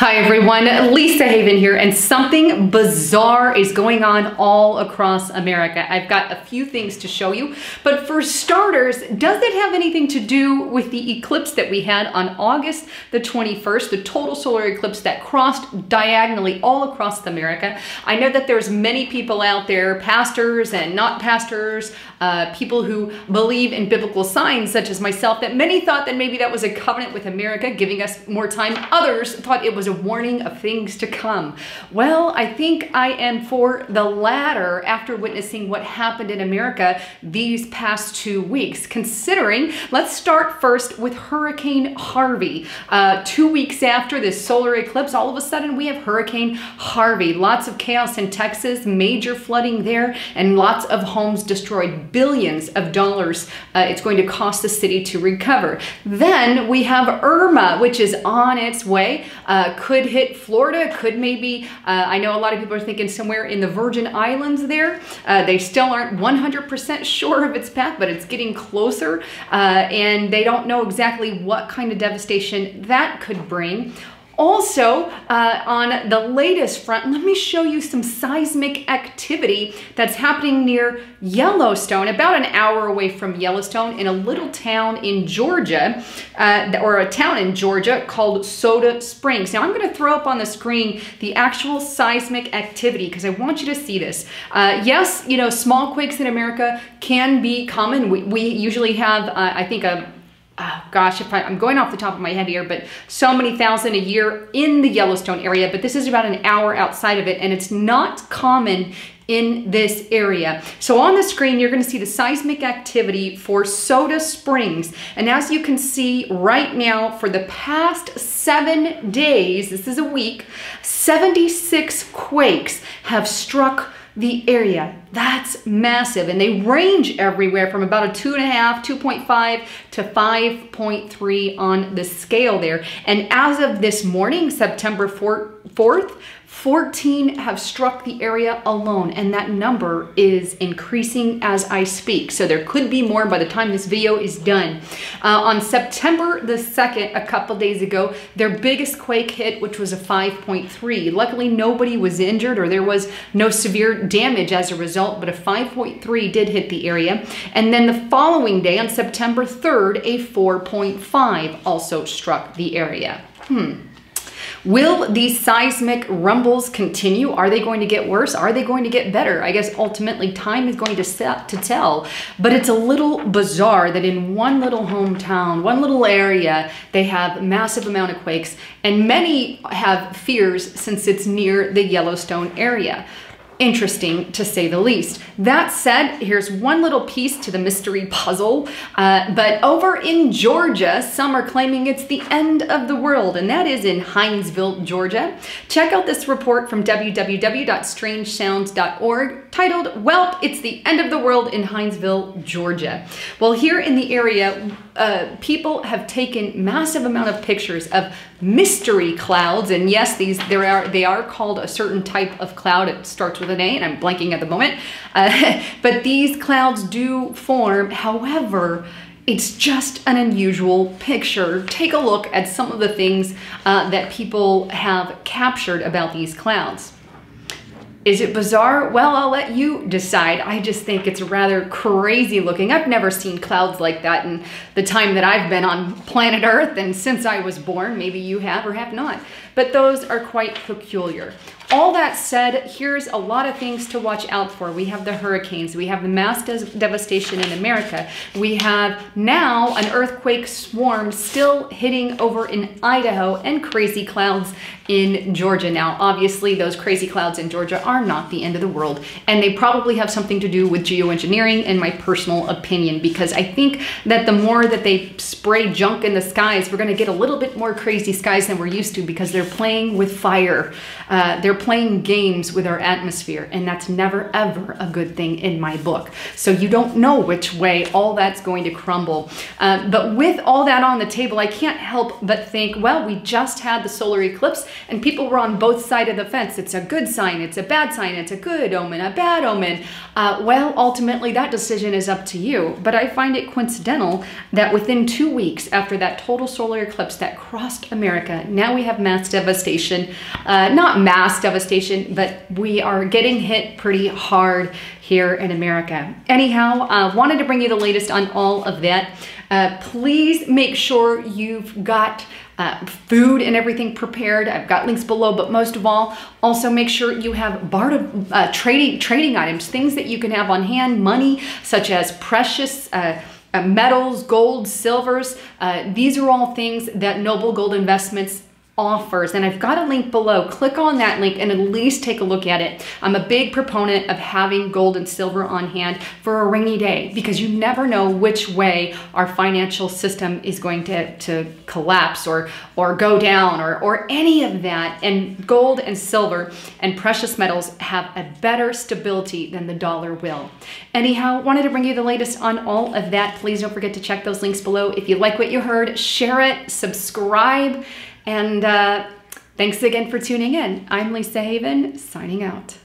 Hi everyone, Lisa Haven here, and something bizarre is going on all across America. I've got a few things to show you, but for starters, does it have anything to do with the eclipse that we had on August the 21st, the total solar eclipse that crossed diagonally all across America? I know that there's many people out there, pastors and not pastors, people who believe in biblical signs such as myself, that many thought that maybe that was a covenant with America, giving us more time. Others thought it was a warning of things to come. Well, I think I am for the latter after witnessing what happened in America these past 2 weeks. Considering, let's start first with Hurricane Harvey. 2 weeks after this solar eclipse, all of a sudden we have Hurricane Harvey. Lots of chaos in Texas, major flooding there, and lots of homes destroyed. Billions of dollars it's going to cost the city to recover. Then we have Irma, which is on its way. Could hit Florida, could maybe, I know a lot of people are thinking somewhere in the Virgin Islands there. They still aren't 100% sure of its path, but it's getting closer, and they don't know exactly what kind of devastation that could bring. Also, on the latest front, let me show you some seismic activity that's happening near Yellowstone, about an hour away from Yellowstone, in a little town in Georgia, or a town in Georgia called Soda Springs. Now, I'm going to throw up on the screen the actual seismic activity because I want you to see this. Yes, you know, small quakes in America can be common. We usually have, I think, oh gosh, if I'm going off the top of my head here, but so many thousand a year in the Yellowstone area, but this is about an hour outside of it, and it's not common in this area. So on the screen, you're going to see the seismic activity for Soda Springs. And as you can see right now, for the past 7 days, this is a week, 76 quakes have struck the area. That's massive, and they range everywhere from about a 2.5, 2.5 to 5.3 on the scale there. And as of this morning, September 4th, 14 have struck the area alone, and that number is increasing as I speak. So there could be more by the time this video is done. On September the 2nd, a couple days ago, their biggest quake hit, which was a 5.3. Luckily, nobody was injured or there was no severe damage as a result, but a 5.3 did hit the area. And then the following day, on September 3rd, a 4.5 also struck the area. Will these seismic rumbles continue? Are they going to get worse? Are they going to get better? I guess ultimately time is going to tell, but it's a little bizarre that in one little hometown, one little area, they have massive amount of quakes, and many have fears since it's near the Yellowstone area. Interesting, to say the least. That said, here's one little piece to the mystery puzzle. But over in Georgia, some are claiming it's the end of the world, and that is in Hinesville, Georgia. Check out this report from www.strangesounds.org titled, "Welp, it's the end of the world in Hinesville, Georgia." Well, here in the area, people have taken massive amount of pictures of mystery clouds, and yes, they are called a certain type of cloud. It starts with an A, and I'm blanking at the moment. But these clouds do form. However, it's just an unusual picture. Take a look at some of the things that people have captured about these clouds. Is it bizarre? Well, I'll let you decide. I just think it's rather crazy looking. I've never seen clouds like that in the time that I've been on planet Earth and since I was born. Maybe you have or have not, but those are quite peculiar. All that said, here's a lot of things to watch out for. We have the hurricanes. We have the mass devastation in America. We have now an earthquake swarm still hitting over in Idaho, and crazy clouds in Georgia. Now, obviously, those crazy clouds in Georgia are not the end of the world, and they probably have something to do with geoengineering, in my personal opinion, because I think that the more that they spray junk in the skies, we're going to get a little bit more crazy skies than we're used to, because they're playing with fire. They're playing games with our atmosphere, and that's never ever a good thing in my book. So you don't know which way all that's going to crumble. But with all that on the table, I can't help but think, well, we just had the solar eclipse and people were on both sides of the fence. It's a good sign, it's a bad sign, it's a good omen, a bad omen. Well, ultimately that decision is up to you. But I find it coincidental that within 2 weeks after that total solar eclipse that crossed America, now we have mass devastation. Not mass devastation, but we are getting hit pretty hard here in America. Anyhow, wanted to bring you the latest on all of that. Please make sure you've got food and everything prepared. I've got links below, but most of all, also make sure you have trading items, things that you can have on hand, money such as precious metals, gold, silvers. These are all things that Noble Gold Investments offers, and I've got a link below. Click on that link and at least take a look at it. I'm a big proponent of having gold and silver on hand for a rainy day, because you never know which way our financial system is going to collapse or go down or any of that. And gold and silver and precious metals have a better stability than the dollar will. Anyhow, wanted to bring you the latest on all of that. Please don't forget to check those links below. If you like what you heard, share it, subscribe, and thanks again for tuning in. I'm Lisa Haven, signing out.